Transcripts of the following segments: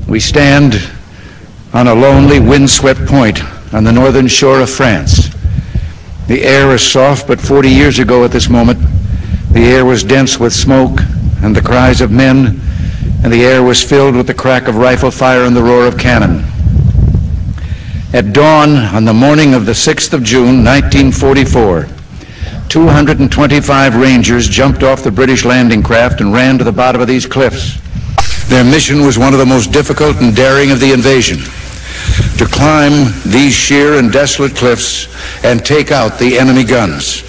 We stand on a lonely, windswept point on the northern shore of France. The air is soft, but 40 years ago at this moment, the air was dense with smoke and the cries of men, and the air was filled with the crack of rifle fire and the roar of cannon. At dawn on the morning of the 6th of June, 1944, 225 Rangers jumped off the British landing craft and ran to the bottom of these cliffs. Their mission was one of the most difficult and daring of the invasion: to climb these sheer and desolate cliffs and take out the enemy guns.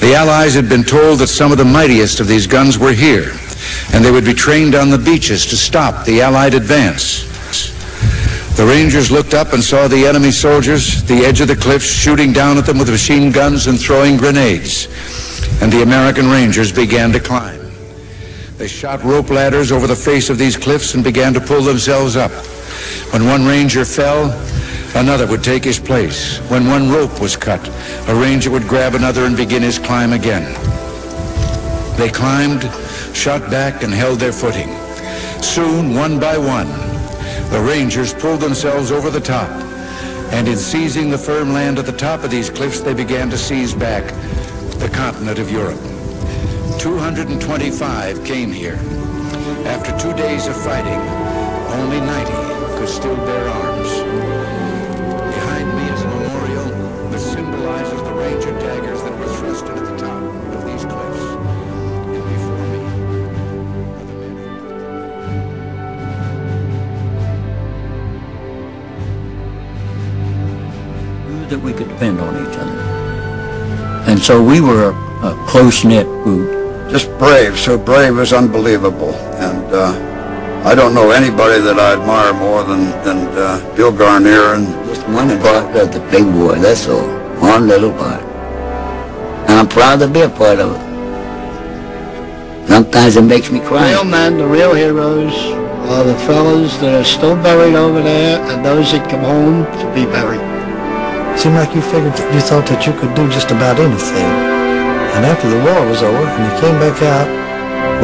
The Allies had been told that some of the mightiest of these guns were here, and they would be trained on the beaches to stop the Allied advance. The Rangers looked up and saw the enemy soldiers at the edge of the cliffs shooting down at them with machine guns and throwing grenades, and the American Rangers began to climb. They shot rope ladders over the face of these cliffs and began to pull themselves up. When one Ranger fell, another would take his place. When one rope was cut, a Ranger would grab another and begin his climb again. They climbed, shot back, and held their footing. Soon, one by one, the Rangers pulled themselves over the top, and in seizing the firm land at the top of these cliffs, they began to seize back the continent of Europe. 225 came here. After 2 days of fighting, only 90 could still bear arms. Behind me is a memorial that symbolizes the Ranger daggers that were thrust into the top of these cliffs. And before me are the men who knew that we could depend on each other. And so we were a close-knit group. Just brave, so brave is unbelievable. And I don't know anybody that I admire more than Bill Garnier. And Just one part of the big war, that's all. One little part. And I'm proud to be a part of it. Sometimes it makes me cry. The real men, the real heroes, are the fellows that are still buried over there and those that come home to be buried. Seemed like you thought that you could do just about anything. And after the war was over and you came back out,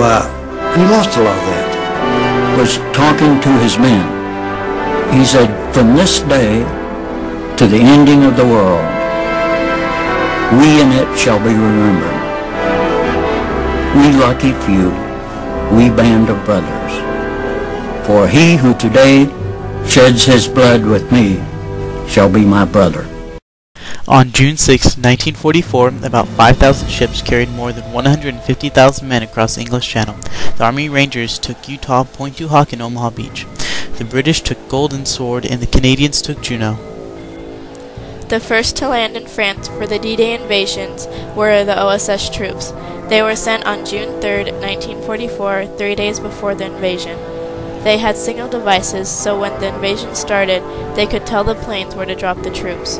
well, you lost a lot of that. Was talking to his men. He said, from this day to the ending of the world, we in it shall be remembered. We lucky few, we band of brothers. For he who today sheds his blood with me shall be my brother. On June 6, 1944, about 5,000 ships carried more than 150,000 men across the English Channel. The Army Rangers took Utah, Point Du Hoc, and Omaha Beach. The British took Golden Sword, and the Canadians took Juno. The first to land in France for the D-Day invasions were the OSS troops. They were sent on June 3, 1944, 3 days before the invasion. They had signal devices, so when the invasion started, they could tell the planes where to drop the troops.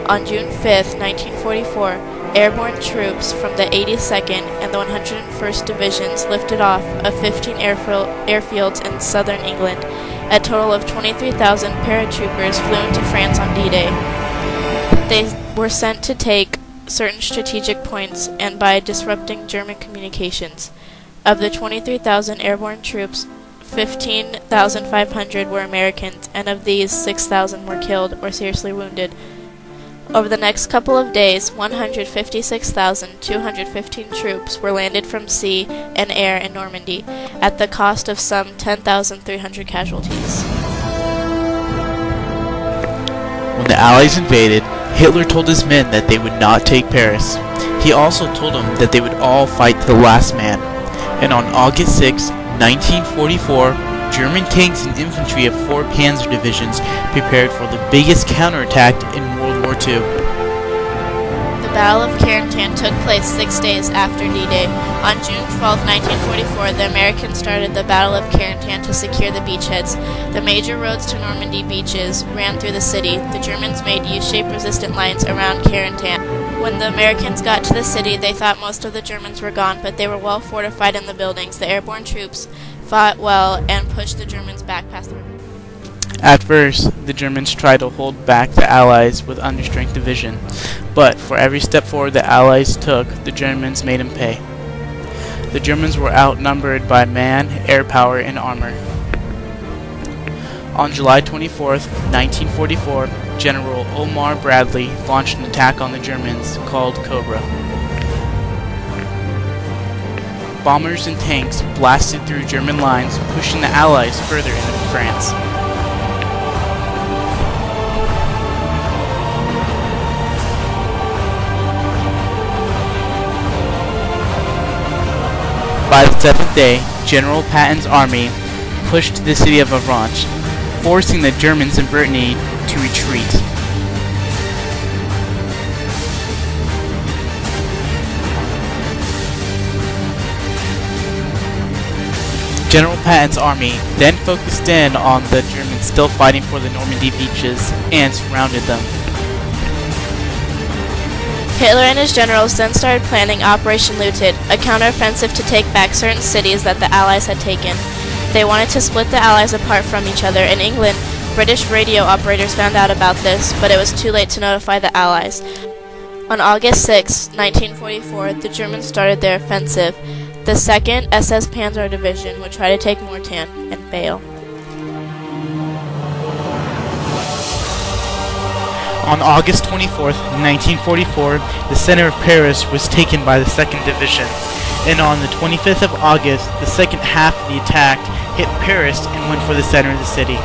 On June 5, 1944, airborne troops from the 82nd and the 101st Divisions lifted off of 15 airfields in southern England. A total of 23,000 paratroopers flew into France on D-Day. They were sent to take certain strategic points and by disrupting German communications. Of the 23,000 airborne troops, 15,500 were Americans, and of these, 6,000 were killed or seriously wounded. Over the next couple of days, 156,215 troops were landed from sea and air in Normandy, at the cost of some 10,300 casualties. When the Allies invaded, Hitler told his men that they would not take Paris. He also told them that they would all fight to the last man. And on August 6, 1944, German tanks and infantry of 4 Panzer divisions prepared for the biggest counterattack in World War II. The Battle of Carentan took place 6 days after D-Day. On June 12, 1944, the Americans started the Battle of Carentan to secure the beachheads. The major roads to Normandy beaches ran through the city. The Germans made U-shaped resistant lines around Carentan. When the Americans got to the city, they thought most of the Germans were gone, but they were well fortified in the buildings. The airborne troops fought well and pushed the Germans back past the river. At first, the Germans tried to hold back the Allies with understrength division, but for every step forward the Allies took, the Germans made them pay. The Germans were outnumbered by man, air power, and armor. On July 24th, 1944, General Omar Bradley launched an attack on the Germans called Cobra. Bombers and tanks blasted through German lines, pushing the Allies further into France. By the seventh day, General Patton's army pushed to the city of Avranches, forcing the Germans in Brittany to retreat. General Patton's army then focused in on the Germans still fighting for the Normandy beaches and surrounded them. Hitler and his generals then started planning Operation Looted, a counteroffensive to take back certain cities that the Allies had taken. They wanted to split the Allies apart from each other. In England, British radio operators found out about this, but it was too late to notify the Allies. On August 6, 1944, the Germans started their offensive. The 2nd SS Panzer Division would try to take Mortain and fail. On August 24th, 1944, the center of Paris was taken by the 2nd Division, and on the 25th of August, the second half of the attack hit Paris and went for the center of the city.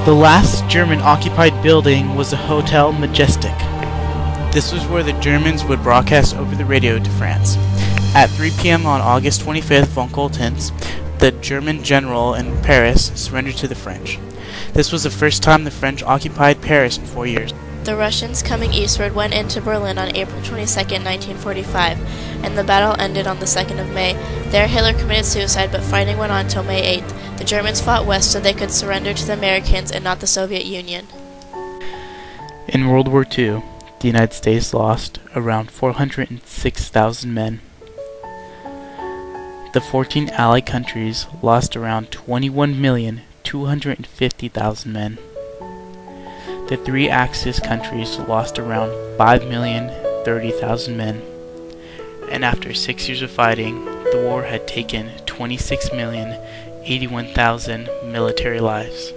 The last German-occupied building was the Hotel Majestic. This was where the Germans would broadcast over the radio to France. At 3 p.m. on August 25th, von Colenz, the German general in Paris, surrendered to the French. This was the first time the French occupied Paris in 4 years. The Russians coming eastward went into Berlin on April 22, 1945, and the battle ended on the 2nd of May. There Hitler committed suicide, but fighting went on until May 8th. The Germans fought west so they could surrender to the Americans and not the Soviet Union. In World War II, the United States lost around 406,000 men. The 14 Allied countries lost around 21,250,000 men. The 3 Axis countries lost around 5,030,000 men. And after 6 years of fighting, the war had taken 26,081,000 military lives.